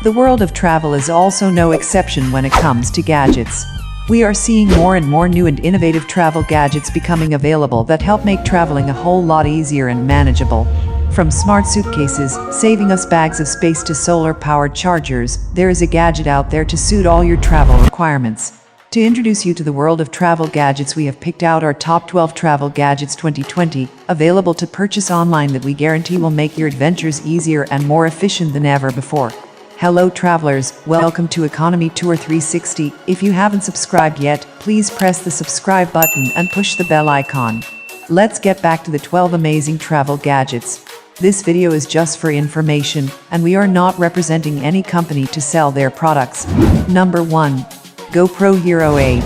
The world of travel is also no exception when it comes to gadgets. We are seeing more and more new and innovative travel gadgets becoming available that help make traveling a whole lot easier and manageable. From smart suitcases, saving us bags of space, to solar-powered chargers, there is a gadget out there to suit all your travel requirements. To introduce you to the world of travel gadgets, we have picked out our top 12 travel gadgets 2020, available to purchase online, that we guarantee will make your adventures easier and more efficient than ever before. Hello travelers, welcome to Economy Tour 360. If you haven't subscribed yet, please press the subscribe button and push the bell icon. Let's get back to the 12 amazing travel gadgets. This video is just for information, and we are not representing any company to sell their products. Number 1. GoPro Hero 8.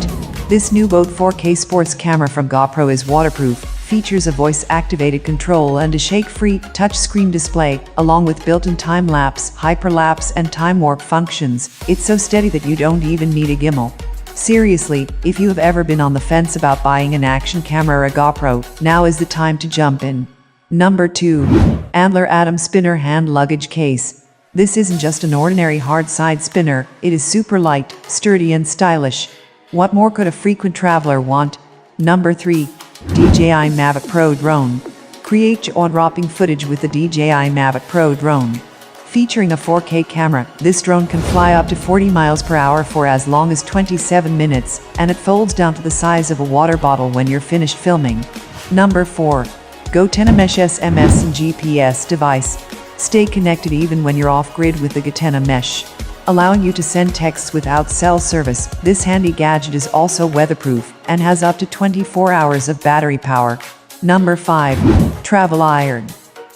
This new boat 4K sports camera from GoPro is waterproof, features a voice-activated control and a shake-free touchscreen display, along with built-in time-lapse, hyperlapse and time-warp functions. It's so steady that you don't even need a gimbal. Seriously, if you have ever been on the fence about buying an action camera or a GoPro, now is the time to jump in. Number 2. Antler Atom Spinner Hand Luggage Case. This isn't just an ordinary hard-side spinner, it is super light, sturdy and stylish. What more could a frequent traveler want? Number 3. DJI Mavic Pro Drone. Create jaw-dropping footage with the DJI Mavic Pro Drone. Featuring a 4K camera, this drone can fly up to 40 miles per hour for as long as 27 minutes, and it folds down to the size of a water bottle when you're finished filming. Number 4. GoTenna Mesh SMS and GPS device. Stay connected even when you're off-grid with the GoTenna Mesh. Allowing you to send texts without cell service, this handy gadget is also weatherproof and has up to 24 hours of battery power. Number 5. Travel Iron.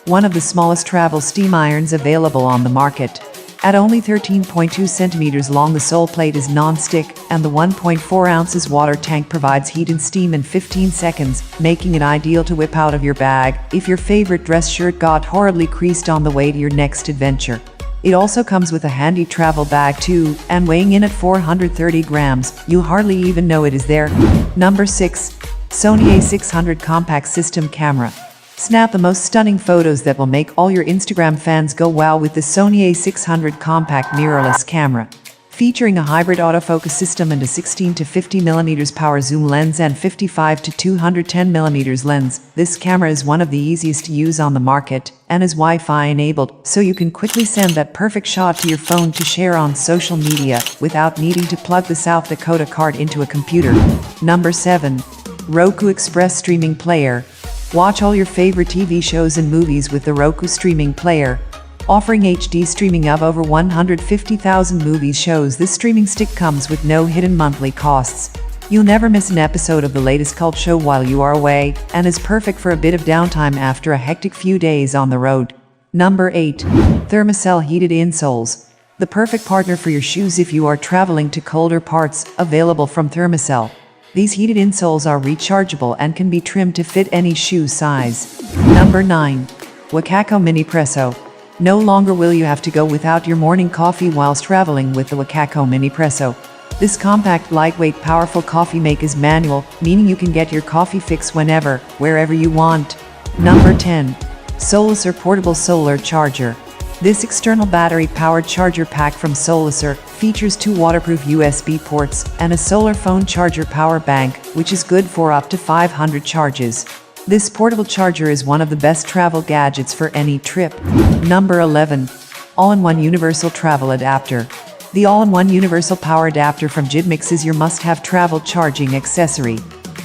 One of the smallest travel steam irons available on the market. At only 13.2 centimeters long, the sole plate is non-stick, and the 1.4 ounces water tank provides heat and steam in 15 seconds, making it ideal to whip out of your bag if your favorite dress shirt got horribly creased on the way to your next adventure. It also comes with a handy travel bag too, and weighing in at 430 grams, you hardly even know it is there. Number 6. Sony A600 Compact System Camera. Snap the most stunning photos that will make all your Instagram fans go wow with the Sony A600 Compact Mirrorless Camera. Featuring a hybrid autofocus system and a 16 to 50 mm power zoom lens and 55 to 210 mm lens, this camera is one of the easiest to use on the market and is Wi-Fi enabled, so you can quickly send that perfect shot to your phone to share on social media without needing to plug the South Dakota card into a computer. Number 7. Roku Express Streaming Player. Watch all your favorite TV shows and movies with the Roku streaming player. Offering HD streaming of over 150,000 movies shows, this streaming stick comes with no hidden monthly costs. You'll never miss an episode of the latest cult show while you are away, and is perfect for a bit of downtime after a hectic few days on the road. Number 8. Thermacell Heated Insoles. The perfect partner for your shoes if you are traveling to colder parts, available from Thermacell. These heated insoles are rechargeable and can be trimmed to fit any shoe size. Number 9. Wakako Mini Presso. No longer will you have to go without your morning coffee whilst traveling with the Wakako Mini Presso. This compact, lightweight, powerful coffee make is manual, meaning you can get your coffee fix whenever, wherever you want. Number 10. Solacer Portable Solar Charger. This external battery-powered charger pack from Solacer features 2 waterproof USB ports and a solar phone charger power bank, which is good for up to 500 charges. This portable charger is one of the best travel gadgets for any trip. Number 11. All-in-one Universal Travel Adapter. The all-in-one universal power adapter from Jidmix is your must-have travel charging accessory.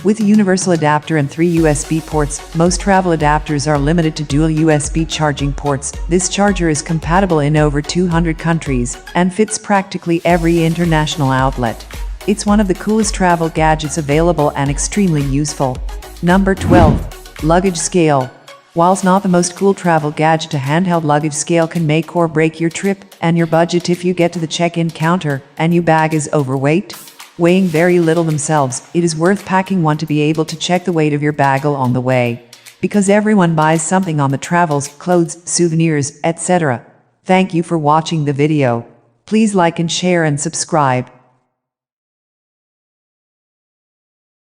With a universal adapter and 3 USB ports, most travel adapters are limited to dual USB charging ports. This charger is compatible in over 200 countries and fits practically every international outlet. It's one of the coolest travel gadgets available and extremely useful. Number 12. Luggage Scale. Whilst not the most cool travel gadget, a handheld luggage scale can make or break your trip and your budget if you get to the check-in counter and your bag is overweight. Weighing very little themselves, it is worth packing one to be able to check the weight of your bag along the way. Because everyone buys something on the travels, clothes, souvenirs, etc. Thank you for watching the video. Please like and share and subscribe.